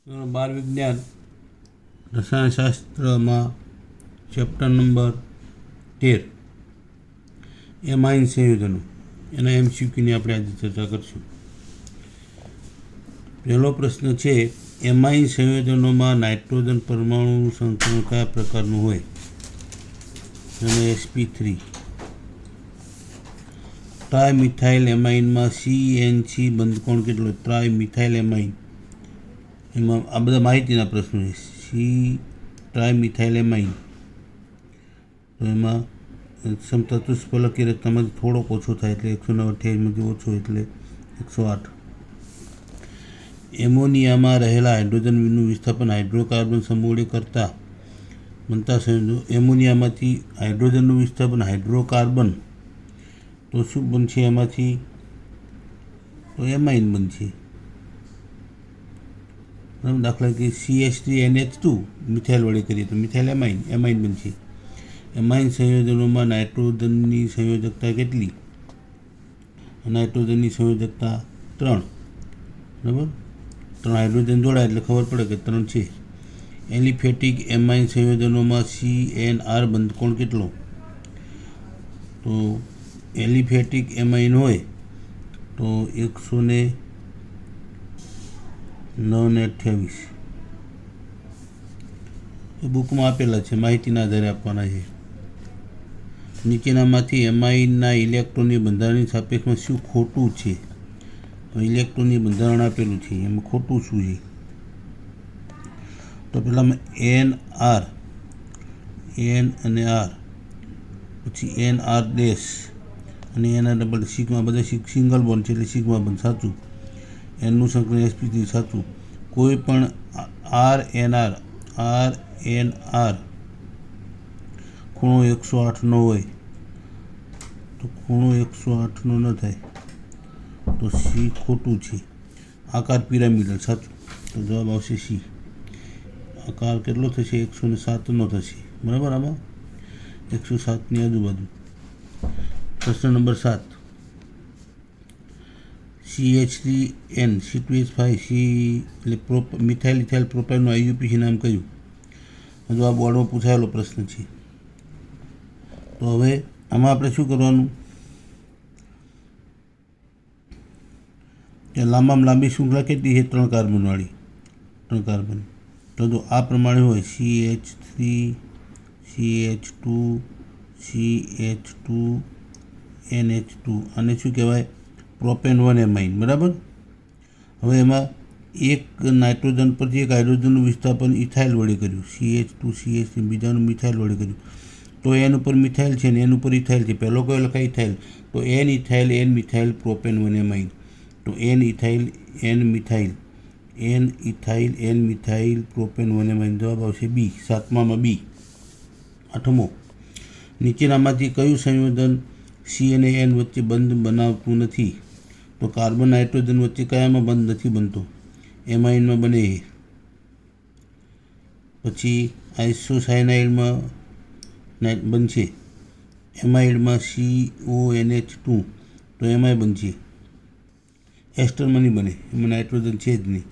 બાળ વિજ્ઞાન રસાયણશાસ્ત્રમાં chapter number 13 amine સંયોજનો એના એમસીક્યુની આપણે આજે ચર્ચા કરીશું. પહેલો પ્રશ્ન છે, એમાઇન સંયોજનોમાં નાઇટ્રોજન પરમાણુનું સંકલન કયા પ્રકારનું હોય? એમાં sp3. ટ્રાયમિથાઇલ એમાઇનમાં CN(C) બંધકોણ કેટલો? ટ્રાયમિથાઇલ એમાઇન એમાં આ બધા માહિતીના પ્રશ્નો છે. ટ્રાયમિથાઇલ એમાઇન તો એમાં સમચતુષ્ફલકીય રચનામાંથી થોડોક ઓછો થાય એટલે 128માંથી ઓછો એટલે 108. એમોનિયામાં રહેલા હાઇડ્રોજનનું વિસ્થાપન હાઇડ્રોકાર્બન સમૂહ કરતાં બનતા સંયોજનો. એમોનિયામાંથી હાઇડ્રોજનનું વિસ્થાપન હાઇડ્રોકાર્બન તો શું બનશે? એમાંથી તો એમાઇન બનશે. દાખલા કે CH3NH2 મિથાઇલ વડે કરીએ તો મિથાઇલ એમાઇન બનશે. એમાઇન સંયોજનોમાં નાઇટ્રોજનની સંયોજકતા કેટલી? નાઇટ્રોજનની સંયોજકતા 3. બરાબર, 3 હાઇડ્રોજન જોડાય એટલે ખબર પડે કે 3 છે. એલિફેટિક એમાઇન સંયોજનોમાં CNR બંધકોણ કેટલો? તો એલિફેટિક એમાઇન હોય તો 109 એ બુકમાં આપેલા છે, માહિતીના આધારે આપવાના છે. નીચેનામાંથી એમાઇનના ઇલેક્ટ્રોનની બંધારણની સાપેક્ષમાં શું ખોટું છે? ઇલેક્ટ્રોનની બંધારણ આપેલું છે, એમાં ખોટું શું છે? તો પહેલાંમાં NR, N અને R, પછી NR ડેશ અને NR ડબલ સિગ્મા, બધા સિંગલ બોન્ડ છે એટલે સિગ્મા બંધ સાચું. એનનું સંકલન sp3 સાચું. કોઈ પણ RNR ખૂણો 108 નો હોય તો ખૂણો 108 નો ન થાય તો C ખોટું છે. આકાર પિરામિડલ સાચું, તો જવાબ આવશે C. આકાર કેટલો થશે? 107 નો થશે. બરાબર, આમાં 107ની આજુબાજુ. પ્રશ્ન નંબર 7, CH3N C2H5 એટલે મિથાઇલ ઇથાઇલ પ્રોપાઇલનું IUPAC નામ કયું? હજુ આ બોર્ડમાં પૂછાયેલો પ્રશ્ન છે. તો હવે આમાં આપણે શું કરવાનું કે લાંબામાં લાંબી શૃંખલા કેટલી છે? 3 કાર્બનવાળી. 3 કાર્બન. તો જો આ પ્રમાણે હોય CH3 CH2 CH2 NH2, આને શું કહેવાય? Propane 1 amine. બરાબર. હવે એમાં એક નાઇટ્રોજન પરથી એક હાઇડ્રોજનનું વિસ્થાપન ઇથાઇલ વડે કર્યું, CH2 CH3, બીજાનું મિથાઇલ વડે કર્યું. તો એન ઉપર મિથાઇલ છે ને એન ઉપર ઇથાઇલ છે. પહેલો કયો લખાય? ઇથાઇલ. તો N ethyl N methyl propane 1 amine. તો N ethyl N methyl N ethyl N methyl propane 1 amine. જવાબ આવશે B. 7મામાં B. 8મો, નીચેનામાંથી કયું સંયોજન C અને N વચ્ચે બંધ બનાવતું નથી? તો કાર્બન નાઇટ્રોજન વચ્ચે કયામાં બંધ નથી બનતો? એમાઇનમાં બને. પછી આઇસોસાયનાઇડમાં બનશે. એમાઇડમાં CONH2 તો એમાંય બનશે. એસ્ટરમાં નહીં બને, એમાં નાઇટ્રોજન છે જ નહીં.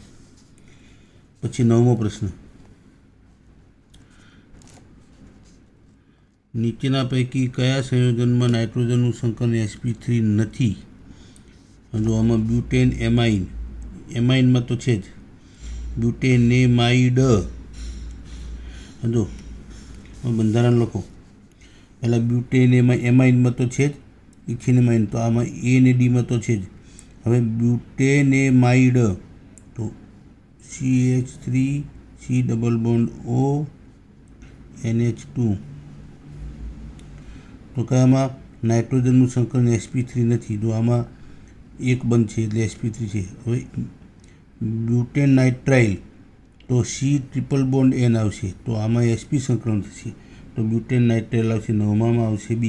પછી 9મો પ્રશ્ન, નીચેના પૈકી કયા સંયોજનમાં નાઇટ્રોજનનું સંકલન sp3 નથી? જો આમાં બ્યુટેન એમાઇનમાં તો છે જ. બ્યુટેનેમાઇડ. જો બંધારણ લખો. પહેલાં એમાઇનમાં તો છે જ, ઇથિનેમાઇન તો આમાં A અને Dમાં તો છે જ. હવે બ્યુટેનેમાઇડ તો CH3 C double bond O NH2. તો કયામાં નાઇટ્રોજનનું સંકલન sp3 નથી? તો આમાં એક બંધ છે એટલે sp3 છે. હવે બ્યુટેન નાઇટ્રાઇલ તો C ટ્રિપલ બોન્ડ N આવશે, તો આમાં sp સંકલન થશે. તો બ્યુટેન નાઇટ્રાઇલ આવશે. 9મામાં આવશે B.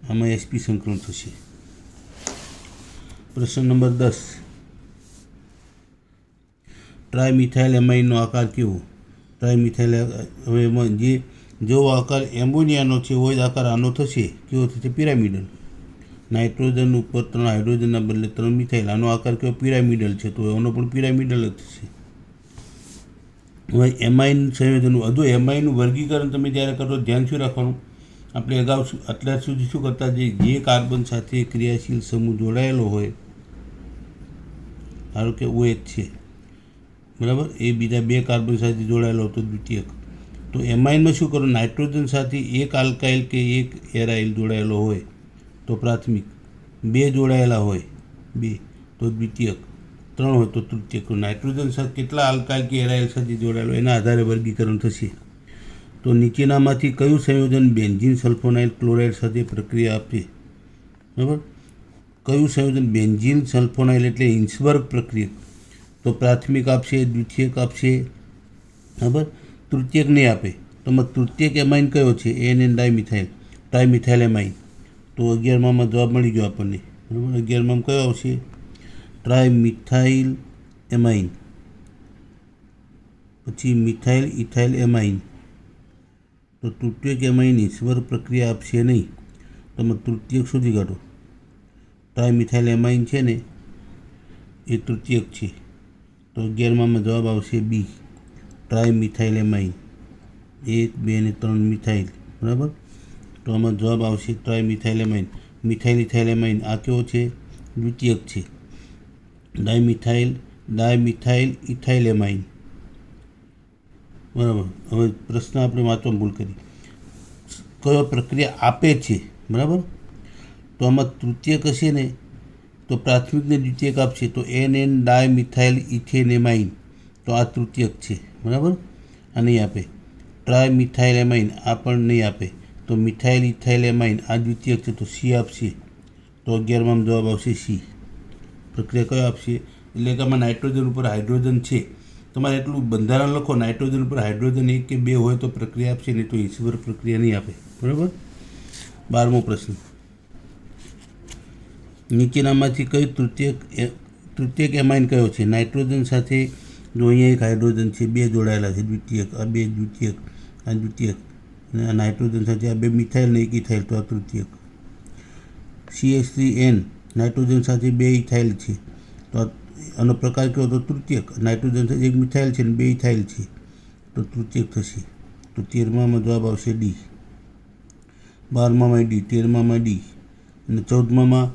આમાં sp સંકલન થશે. પ્રશ્ન નંબર 10, ટ્રાયમિથાઇલ એમાઇનનો આકાર કેવો? ટ્રાયમિથાઇલ, હવે એમાં જેવો આકાર એમોનિયાનો છે એવો જ આકાર આનો થશે. કેવો થશે? પિરામિડલ. નાઇટ્રોજન ઉપર 3 હાઇડ્રોજનના બદલે 3 મિથાઇલ. આનો આકાર કેવો? પિરામિડલ છે, તો એનો પણ પિરામિડલ જ થશે. હવે એમાઇન સંયોજનનું હજુ એમાઇનનું વર્ગીકરણ તમે જ્યારે કરો ધ્યાન શું રાખવાનું, આપણે અગાઉ અત્યાર સુધી શું કરતા જે કાર્બન સાથે ક્રિયાશીલ સમૂહ જોડાયેલો હોય, ધારો કે OH છે, બરાબર, એ બીજા 2 કાર્બન સાથે જોડાયેલો હતો દ્વિતીયક, તો એમાઇનમાં શું કરો, નાઇટ્રોજન સાથે એક આલ્કાઇલ કે એક એરાઇલ જોડાયેલો હોય તો પ્રાથમિક, 2 જોડાયેલા હોય 2 તો દ્વિતીયક, 3 હોય તો તૃતીયક. તો નાઇટ્રોજન સાથે કેટલા આલ્કાઇલ કે એરાઇલ સાથે જોડાયેલો એના આધારે વર્ગીકરણ થશે. તો નીચેનામાંથી કયું સંયોજન બેન્ઝીન સલ્ફોનાઇલ ક્લોરાઇડ સાથે પ્રક્રિયા આપશે? બરાબર, કયું સંયોજન બેન્ઝીન સલ્ફોનાઇલ એટલે હિન્સબર્ગ પ્રક્રિયા, તો પ્રાથમિક આપશે, દ્વિતીયક આપશે, બરાબર, તૃતીયક નહીં આપે. તો તૃતીયક એમાઇન કયો છે? NN trimethyl amine. તો 11માં જવાબ મળી ગયો આપણને, બરાબર. 11માં કયો આવશે? ટ્રાઇમિથાઇલ એમાઇન. પછી મિથાઇલ ઇથાઇલ એમાઇન. તો તૃતીયક એમાઇન હિન્સબર્ગ પ્રક્રિયા આપશે નહીં. તમે તૃતીયક શોધી કાઢો. ટ્રાઇમિથાઇલ એમાઇન છે ને એ તૃતીયક છે, તો 11માં જવાબ આવશે B, ટ્રાઇમિથાઇલ એમાઇન. 1, 2 અને 3 મિથાઇલ, બરાબર. તો આમાં જવાબ આવશે ટ્રાઇમિથાઇલ એમાઇન. મિથાઇલ ઇથાઇલ એમાઇન આ કેવો છે? દ્વિતીયક છે. ડાયમિથાઇલ ઇથાઇલ એમાઇન, બરાબર. હવે પ્રશ્ન આપણે વાંચવામાં ભૂલ કરી, કયો પ્રક્રિયા આપે છે, બરાબર. તો આમાં તૃતીયક હશે ને તો પ્રાથમિકને દ્વિતીયક આપશે, તો NN ડાયમિથાઇલ ઇથેન એમાઇન, તો આ તૃતીયક છે, બરાબર. આ નહીં આપે. ટ્રાઇમિથાઇલ એમાઇન આ પણ નહીં આપે. તો મિથાઇલ ઇથાઇલ એમાઇન આ દ્વિતીયક છે, તો C આપશે. તો 11માં જવાબ આવશે C. પ્રક્રિયા કયો આપશે? એટલે કે આમાં નાઇટ્રોજન ઉપર હાઇડ્રોજન છે, તમારે એટલું બંધારણ લખો, નાઇટ્રોજન ઉપર હાઇડ્રોજન 1 કે 2 હોય તો પ્રક્રિયા આપશે, નહીં તો હિન્સબર્ગ પ્રક્રિયા નહીં આપે, બરાબર. 12મો પ્રશ્ન, નીચેનામાંથી કયું તૃતીયક એમાઇન કયો છે? નાઇટ્રોજન સાથે જો અહીંયા એક હાઇડ્રોજન છે, 2 જોડાયેલા છે, દ્વિતીયક, આ 2 દ્વિતીયક, આ દ્વિતીયક, અને આ નાઇટ્રોજન સાથે આ 2 મિથાઇલ ને 1 ઇથાઇલ, તો આ તૃતીયક. CH3N નાઇટ્રોજન સાથે 2 ઇથાઇલ છે, તો આનો પ્રકાર કયો? તો તૃતીયક. નાઇટ્રોજન સાથે 1 મિથાઇલ છે અને 2 ઇથાઇલ છે, તો તૃતીયક થશે. તો 13માં જવાબ આવશે D. 12માં D, 13માં D અને 14માં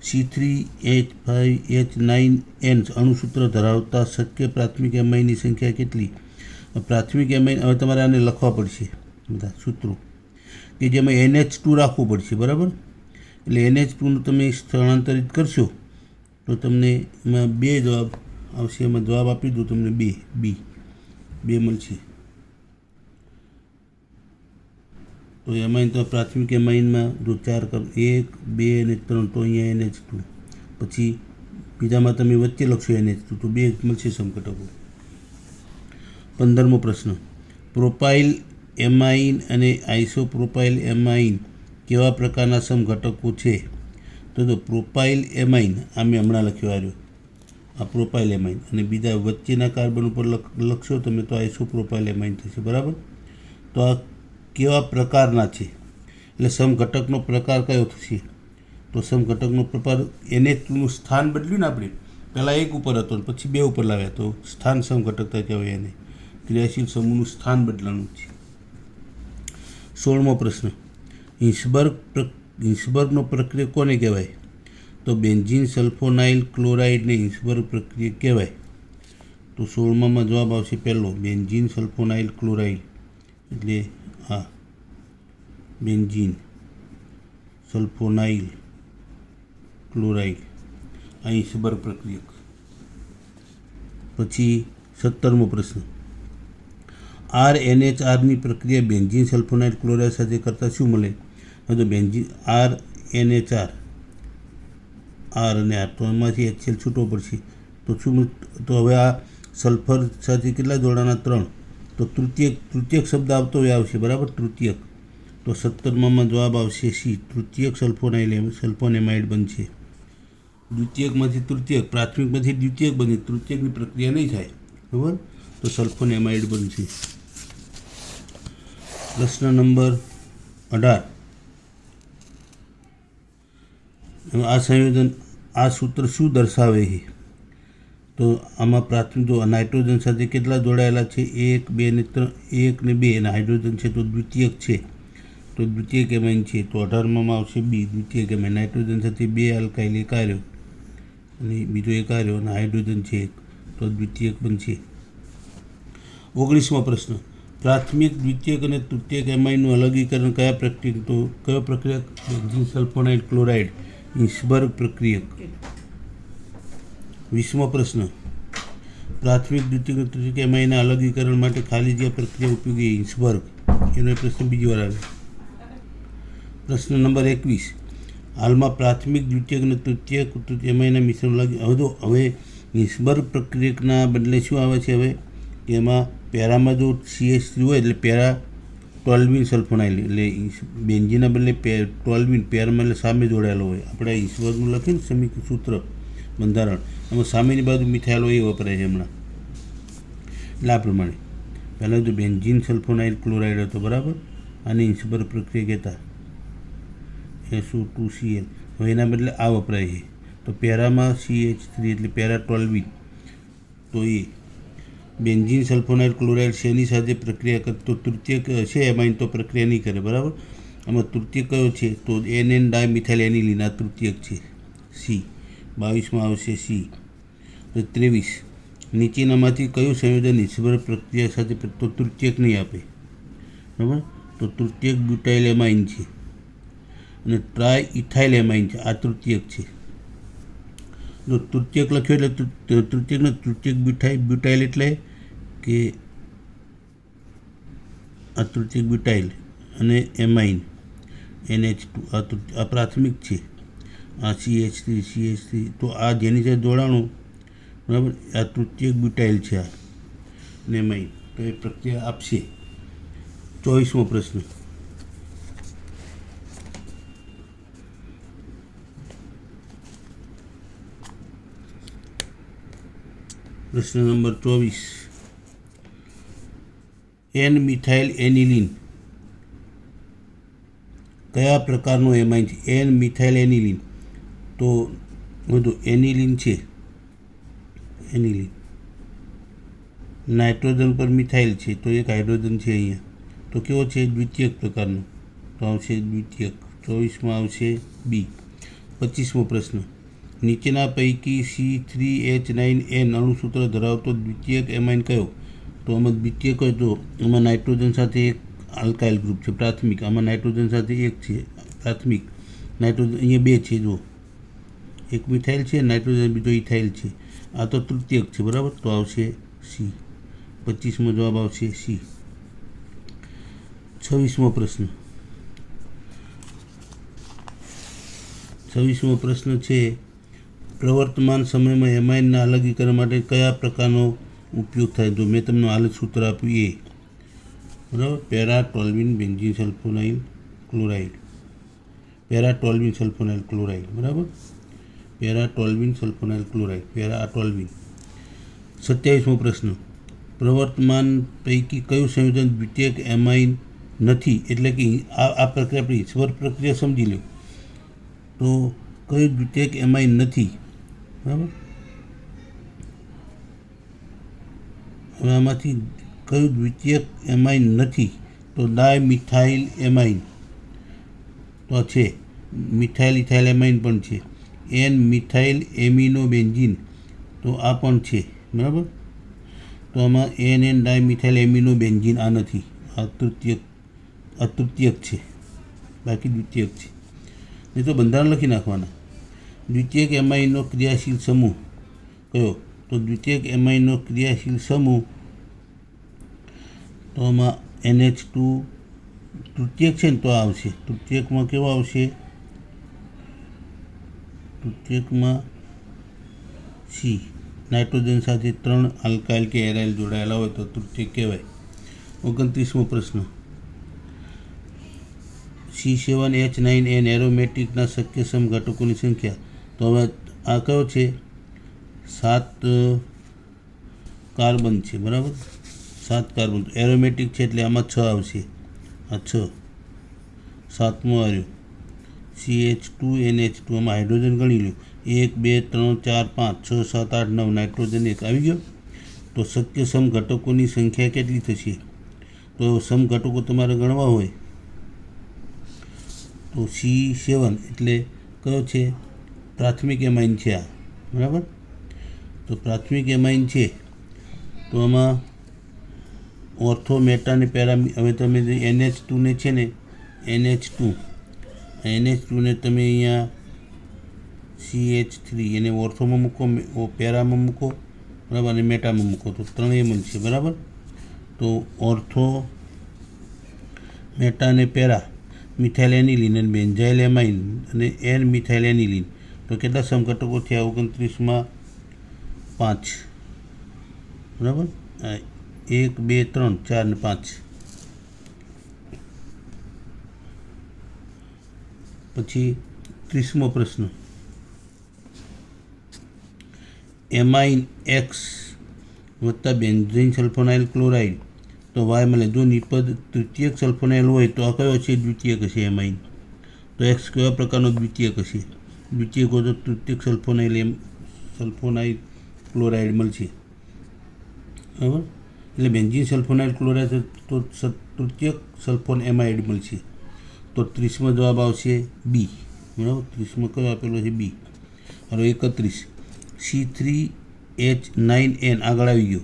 C3H5H9N અણુસૂત્ર ધરાવતા શક્ય પ્રાથમિક એમાઇનની સંખ્યા કેટલી? પ્રાથમિક એમાઇન હવે તમારે આને લખવા પડશે બધા સૂત્રો, કે જેમાં NH2 રાખવું પડશે, બરાબર. એટલે NH2નું તમે સ્થળાંતરિત કરશો તો તમને એમાં 2 જવાબ આવશે. એમાં જવાબ આપી દઉં તમને 2 મળશે. તો એમાઇન તો પ્રાથમિક એમાઇનમાં જો 4 કર, 1, 2 અને 3, તો અહીંયા NH2. પછી બીજામાં તમે વચ્ચે લખશો NH2, તો 2 મળશે સમઘટકો. 15મો પ્રશ્ન, પ્રોપાઇલ એમાઇન અને આઇસોપ્રોપાઇલ એમાઇન કેવા પ્રકારના સમઘટકો છે? તો પ્રોપાઇલ એમાઇન આ મેં હમણાં લખ્યો આવ્યો, આ પ્રોપાઇલ એમાઇન, અને બીજા વચ્ચેના કાર્બન ઉપર લખશો તમે તો આઇસોપ્રોપાઇલ એમાઇન થશે, બરાબર. તો આ કેવા પ્રકારના છે? એટલે સમઘટકનો પ્રકાર કયો થશે? તો સમઘટકનો પ્રકાર NH2નું સ્થાન બદલ્યું ને આપણે, પહેલાં 1 ઉપર હતો ને પછી 2 ઉપર લાવ્યા, તો સ્થાન સમઘટકતા કહેવાય એને. ક્રિયાશીલ સમૂહનું સ્થાન બદલાનું છે. 16મો પ્રશ્ન, હિન્સબર્ગનો પ્રક્રિયા કોને કહેવાય? તો બેન્ઝીન સલ્ફોનાઇલ ક્લોરાઇડને હિન્સબર્ગ પ્રક્રિયા કહેવાય. તો 16માં જવાબ આવશે પહેલો, બેન્ઝીન સલ્ફોનાઇલ ક્લોરાઇડ, એટલે હા, બેન્ઝીન સલ્ફોનાઇલ ક્લોરાઇડ આ હિન્સબર્ગ પ્રક્રિયક. પછી 17મો પ્રશ્ન, RNHRની પ્રક્રિયા બેન્ઝીન સલ્ફોનાઇલ ક્લોરાઇડ સાથે કરતાં શું મળે? તો બેન્ઝીન RNHR, R અને R, તો એમાંથી HCl છૂટવો પડશે. તો શું? તો હવે આ સલ્ફર સાથે કેટલા જોડાણા? 3. તો તૃતીયક શબ્દ આવતો હોય આવશે, બરાબર, તૃતીયક. તો 17માં જવાબ આવશે C, તૃતીયક સલ્ફોનેમાઇડ બનશે. દ્વિતીયકમાંથી તૃતીયક, પ્રાથમિકમાંથી દ્વિતીયક બને, તૃતીયકની પ્રક્રિયા નહીં થાય, બરાબર. તો સલ્ફોનેમાઇડ બનશે. પ્રશ્ન નંબર 18, આ સંયોજન, આ સૂત્ર શું દર્શાવે છે? તો આમાં પ્રાથમિક જો નાઇટ્રોજન સાથે કેટલા જોડાયેલા છે? 1, 2 ને 3, 1 ને 2, અને હાઇડ્રોજન છે તો દ્વિતીયક છે, તો દ્વિતીયક એમાઇન છે, તો 18માં આવશે બી, દ્વિતીયક એમાઇન. નાઇટ્રોજન સાથે 2 આલ્કાઇલ, એક આર્યો અને બીજો એક આર્યો, અને હાઇડ્રોજન છે એક, તો દ્વિતીયક પણ છે. 19મો પ્રશ્ન, પ્રાથમિક, દ્વિતીયક અને તૃતીયક એમાઇનનું અલગીકરણ કયો પ્રક્રિયક? બેન્ઝીન સલ્ફોનાઇલ ક્લોરાઇડ, હિન્સબર્ગ પ્રક્રિયક. 20મો પ્રશ્ન, પ્રાથમિક, દ્વિતીયક અને તૃતીયક એમાઇનના અલગીકરણ માટે ખાલી જગ્યા પ્રક્રિયા ઉપયોગી? હિન્સબર્ગ. એનો પ્રશ્ન બીજી વાર આવે. પ્રશ્ન નંબર 21, હાલમાં પ્રાથમિક, દ્વિતીયક અને તૃતીયક એમાઇનના મિશ્રણ હવે હિન્સબર્ગ પ્રક્રિયકના બદલે શું આવે છે? હવે એમાં પેરામાં જો CH3 હોય એટલે પેરા ટોલ્વિન સલ્ફોનાઇલ, એટલે બેન્ઝીનના બદલે ટોલ્વિન પેરામાં એટલે સામે જોડાયેલો હોય. આપણે હિન્સબર્ગનું લખીને સમીકરણ સૂત્ર બંધારણ, એમાં સામેની બાજુ મિથાઇલ હોય એ વપરાય છે હમણાં. એટલે આ પ્રમાણે પહેલાં તો બેન્ઝીન સલ્ફોનાઇલ ક્લોરાઇડ હતો, બરાબર, આની હિન્સબર્ગ પ્રક્રિયા કહેતા SO2Cl. હવે એના બદલે આ વપરાય છે, તો પેરામાં CH3 એટલે પેરા ટોલ્વિન, તો એ બેન્ઝીન સલ્ફોનાઇલ ક્લોરાઇડ શેની સાથે પ્રક્રિયા કરતો? તૃતીયક છે એમાઇન, તો પ્રક્રિયા નહીં કરે, બરાબર. આમાં તૃતીયક કયો છે? તો NN ડાયમિથાઇલ એનિલિન, આ તૃતીયક છે, C. 22માં આવશે C. 23, નીચેનામાંથી કયું સંયોજન હિન્સબર્ગ પ્રક્રિયા સાથે તો તૃતીયક નહીં આપે, બરાબર, તો તૃતીયક બ્યુટાઇલ એમાઇન છે અને ટ્રાય ઇથાઇલ એમાઇન છે, આ તૃતીયક છે. જો તૃતીયક લખ્યો એટલે તૃતીયકને તૃતીયક બ્યુટાઇલ એટલે કે આ તૃતીયક બ્યુટાઇલ અને એમાઇન NH2, આ પ્રાથમિક છે, આ CH3, તો આ જેની સાથે જોડાણું, બરાબર, આ તૃતીયક બ્યુટાઇલ છે, આ એમાઇન, તો એ પ્રક્રિયા આપશે. 24મો પ્રશ્ન, પ્રશ્ન નંબર 24, N-મિથાઇલ એનિલિન કયા પ્રકારનું એમાઇન છે? N-મિથાઇલ એનિલિન, તો વધુ એનિલિન છે, એનિલિન નાઇટ્રોજન પર મિથાઇલ છે, તો એક હાઇડ્રોજન છે અહીંયા, તો કેવો છે? દ્વિતીયક પ્રકારનો, તો આવશે દ્વિતીયક. 24માં આવશે બી. 25મો પ્રશ્ન, નીચેના પૈકી C3H9N અણુસૂત્ર ધરાવતો દ્વિતીયક એમાઇન કયો? તો આમાં દ્વિતીયક હોય તો આમાં નાઇટ્રોજન સાથે એક આલ્કાઇલ ગ્રુપ છે પ્રાથમિક, આમાં નાઇટ્રોજન સાથે એક છે પ્રાથમિક, નાઇટ્રોજન અહીંયા 2 છે, જો એક મિથાઇલ છે, નાઇટ્રોજન બીજો ઇથાઇલ છે, આ તો તૃતીયક છે, બરાબર, તો આવશે C. 25મો જવાબ આવશે C. 26મો પ્રશ્ન, 26મો પ્રશ્ન છે, પ્રવર્તમાન સમયમાં એમાઇનના અલગીકરણ માટે કયા પ્રકારનો ઉપયોગ થાય? તો મેં તમને હાલ સૂત્ર આપ્યું એ, બરાબર, para toluene benzene sulphonyl chloride, para toluene sulphonyl chloride, બરાબર, para toluene sulphonyl chloride, para toluene. 27મો પ્રશ્ન, પ્રવર્તમાન પૈકી કયું સંયોજન દ્વિતીયક એમાઇન નથી? એટલે કે આ પ્રક્રિયા આપણી હિન્સબર્ગ પ્રક્રિયા સમજી લો, તો કયું દ્વિતીયક એમાઇન નથી, બરાબર. હવે આમાંથી કયું દ્વિતીયક એમાઇન નથી? તો ડાયમિથાઇલ એમાઇન, તો છે, મિથાઇલ ઇથાઇલ એમાઇન પણ છે, N-મિથાઇલ એમિનો બેન્ઝીન, તો આ પણ છે, બરાબર. તો આમાં NN ડાયમિથાઇલ એમિનો બેન્ઝીન આ નથી, આ તૃતીયક છે, બાકી દ્વિતીયક છે. નહીં તો બંધારણ લખી નાખવાના. દ્વિતીયક એમાઇનનો ક્રિયાશીલ સમૂહ કયો? તો દ્વિતીયક એમાઇનનો ક્રિયાશીલ સમૂહ, તો આમાં NH2 તૃતીયક છે ને, તો આવશે તૃતીયકમાં કેવો આવશે? તૃતીયકમાં C. નાઇટ્રોજન સાથે 3 આલ્કાઇલ કે એરાઇલ જોડાયેલા હોય તો તૃતીયક કહેવાય. 29મો પ્રશ્ન, C7H9N એરોમેટિકના શક્ય સમઘટકોની સંખ્યા, તો હવે આ કયો છે? 7 કાર્બન છે, બરાબર, 7 કાર્બન, એરોમેટિક છે એટલે આમાં 6 આવશે, આ 6. 7મો આવ્યો CH2NH2, આમાં હાઇડ્રોજન ગણી લો, 1 2 3 4 5 6 7 8 9 નાઇટ્રોજન 1 આવી ગયો. તો શક્ય સમઘટકોની સંખ્યા કેટલી થશે? તો સમઘટકો તમારે ગણવા હોય તો C7 એટલે કયો છે? પ્રાથમિક એમાઇન છે આ, બરાબર. તો પ્રાથમિક એમાઇન છે તો આમાં ઓર્થો, મેટા અને પેરા. હવે તમે NH2 ને છે ને NH2 ને તમે અહીંયા CH3 એને ઓર્થોમાં મૂકો, પેરામાં મૂકો, બરાબર, અને મેટામાં મૂકો તો 3 મળશે, બરાબર. તો ઓર્થો, મેટા અને પેરા, મિથાઇલ એનિલિન અને બેન્ઝાઇલ એમાઇન અને N મિથાઇલ એનિલિન. તો કેટલા સમઘટકો થયા? 29માં 5, બરાબર. 1 2 3 4 ને 5. પછી 30મો પ્રશ્ન, એમાઇન X વત્તા બેન્ઝીન સલ્ફોનાઇલ ક્લોરાઇડ તો Y મળે. જો નિપદ તૃતીયક સલ્ફોનાઇલ હોય તો આ કયો છે? દ્વિતીયક હશે એમાઇન. તો X કયા પ્રકારનો દ્વિતીયક હશે? દ્વિતીયક હોય તો તૃતીયક સલ્ફોનાઇલ ક્લોરાઇડ મળશે, બરાબર. એટલે બેન્ઝીન સલ્ફોનાઇલ ક્લોરાઇડ તો તૃતીયક સલ્ફોન એમાઇડ મળશે. તો 30માં જવાબ આવશે B, બરાબર. 30માં કયો આપેલો છે? B. હવે 31 C3H9N આગળ આવી ગયો,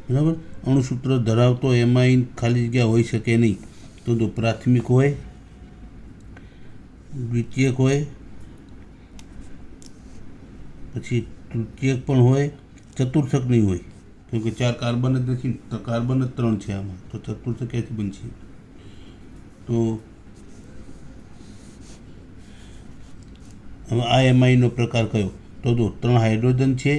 બરાબર. અણુસૂત્ર ધરાવતો એમાઇન ખાલી જગ્યા હોઈ શકે નહીં. તો પ્રાથમિક હોય, દ્વિતીયક હોય, પછી તૃતીયક પણ હોય, ચતુર્થક નહીં હોય, કેમકે 4 કાર્બન જ નથી, તો કાર્બન જ 3 છે આમાં, તો ચતુર્થક ક્યાંથી બનશે? તો હવે આ એમાઇનનો પ્રકાર કયો? તો 3 હાઇડ્રોજન છે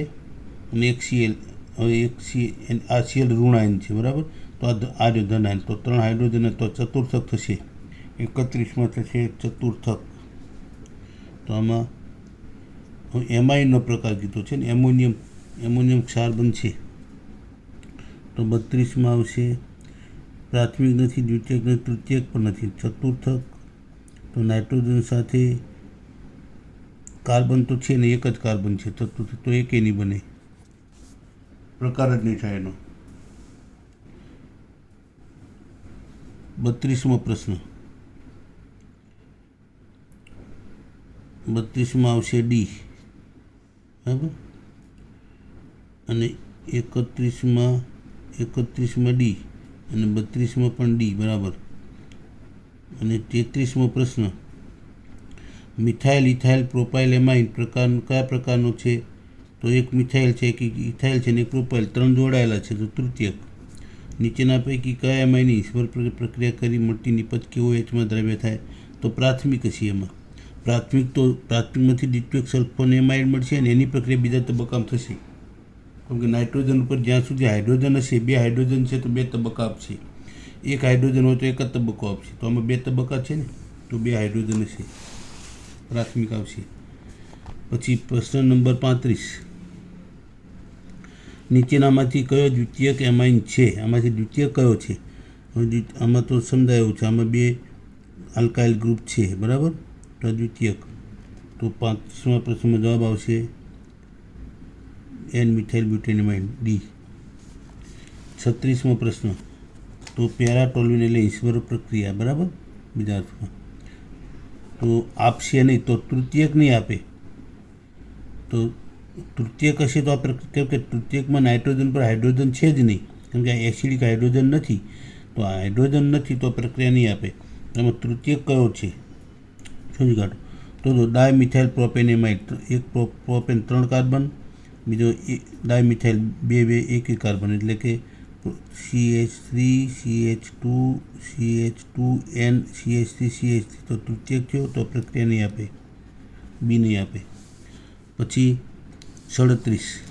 અને 1 Cl. હવે 1 આ Cl ઋણ આયન છે, બરાબર. તો આ રહ્યો ધન આયન. તો 3 હાઇડ્રોજન તો ચતુર્થક થશે. 31માં થશે ચતુર્થક. તો આમાં એમાઇનનો પ્રકાર કીધો છે ને, એમોનિયમ ક્ષાર બનશે. તો 32માં આવશે પ્રાથમિક નથી, દ્વિતીયક નથી, તૃતીયક પણ નથી, ચતુર્થક. તો નાઇટ્રોજન સાથે કાર્બન તો છે ને, એક જ કાર્બન છે, ચતુર્થક તો એકે નહીં બને, પ્રકાર જ નહીં થાય એનો. 32મો પ્રશ્ન, 32માં આવશે D, બરાબર. અને 31માં D અને 32માં પણ D, બરાબર. અને 33મો પ્રશ્ન, મિથાઇલ, ઇથાઇલ, પ્રોપાઇલ એમાઇન કયા પ્રકારનો છે? તો એક મિથાઇલ છે, એક ઇથાઇલ છે અને એક પ્રોપાઇલ, 3 જોડાયેલા છે, તો તૃતીયક. નીચેના પૈકી કયા એમાઇનની ઈશ્વર પ્રક્રિયા કરી મળતી નિપજ KOHમાં દ્રવ્ય થાય? તો પ્રાથમિક હશે એમાં. પ્રાથમિકમાંથી દ્વિતીયક સલ્ફોન એમાઇડ મળશે અને એની પ્રક્રિયા બીજા તબક્કામાં થશે. કેમ કે નાઇટ્રોજન ઉપર જ્યાં સુધી હાઇડ્રોજન હશે, 2 હાઇડ્રોજન છે તો 2 તબક્કા આપશે. 1 હાઇડ્રોજન હોય તો 1 જ તબક્કો આપશે. તો આમાં 2 તબક્કા છે ને, તો 2 હાઇડ્રોજન હશે, પ્રાથમિક આવશે. પછી પ્રશ્ન નંબર 35, નીચેનામાંથી કયો દ્વિતીયક એમાઇન છે? આમાંથી દ્વિતીયક કયો છે? આમાં તો સમજાયું છે, આમાં 2 આલ્કાઇલ ગ્રુપ છે, બરાબર. તો દ્વિતીયક. તો 35મા પ્રશ્નમાં જવાબ આવશે N મિથાઇલ બ્યુટેનમાઇન, D. 36મો પ્રશ્ન, તો પેરાટોલ્યુન એટલે ઈશ્વર પ્રક્રિયા, બરાબર, બીજા અર્થમાં. તો આપશે નહીં, તો તૃતીયક નહીં આપે. તો તૃતીયક હશે તો આ કેમ કે તૃતીયકમાં નાઇટ્રોજન પર હાઇડ્રોજન છે જ નહીં, કેમ કે એસિડિક હાઇડ્રોજન નથી. તો આ હાઇડ્રોજન નથી તો પ્રક્રિયા નહીં આપે. એમાં તૃતીયક કયો છે? સમજી કાઢો. તો ડાયમિથાઇલ પ્રોપેનેમાઇડ, એક પ્રોપેન 3 કાર્બન, બીજો ડાયમિથાઇલ 2 1 કાર્બન, એટલે કે CH3 CH2 CH2N CH3 CH3. તો તૃતીયક થયો તો પ્રક્રિયા નહીં આપે, બી નહીં આપે. પછી 37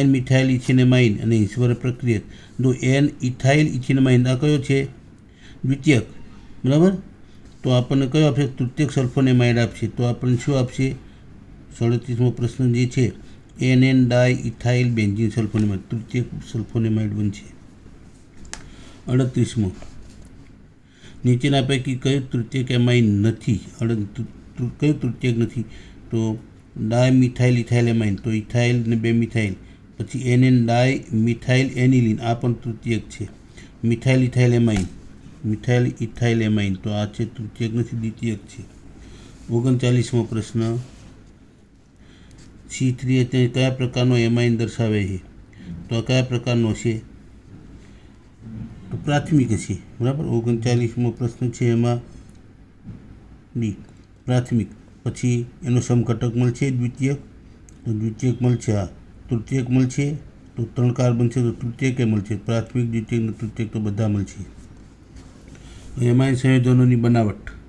N મિથાઇલ ઇથેનેમાઇન અને ઈશ્વર પ્રક્રિયા. જો N ઇથાઇલ ઇથેનેમાઇન આ કયો છે? દ્વિતીયક, બરાબર. તો આપણને કયો આપશે? તૃતીયક સલ્ફોનેમાઇડ આપશે. તો આપણને શું આપશે? 37મો પ્રશ્ન જે છે, NN ડાય ઇથાઇલ બેન્ઝીન સલ્ફોનેમાઇડ, તૃતીયક સલ્ફોનેમાઇડ બનશે. 38મો, નીચેના પૈકી કયું તૃતીયક એમાઇન નથી? કયું તૃતીયક નથી? તો ડાય મિથાઇલ ઇથાઇલેમાઇન, તો ઇથાઇલ ને 2 મિથાઇલ, પછી NN ડાય મિથાઇલ એનિલિન, આ પણ તૃતીયક છે. મિથાઇલ ઇથાઇલેમાઇન, તો આ છે તૃતીયક નથી, દ્વિતીયક છે. 39મો પ્રશ્ન, C3H કયા પ્રકારનો એમાઇન દર્શાવે છે? તો આ કયા પ્રકારનો છે? તો પ્રાથમિક છે, બરાબર. 39મો પ્રશ્ન છે એમાં ડી પ્રાથમિક. પછી એનો સમઘટક મળશે દ્વિતીયક, તો દ્વિતીયક મળશે. આ તૃતીયક મળશે, તો 3 કાર્બન છે તો તૃતીયકે મળશે. પ્રાથમિક, દ્વિતીયક ને તૃતીયક તો બધા મળશે. એમાઇન સંયોજનોની બનાવટ.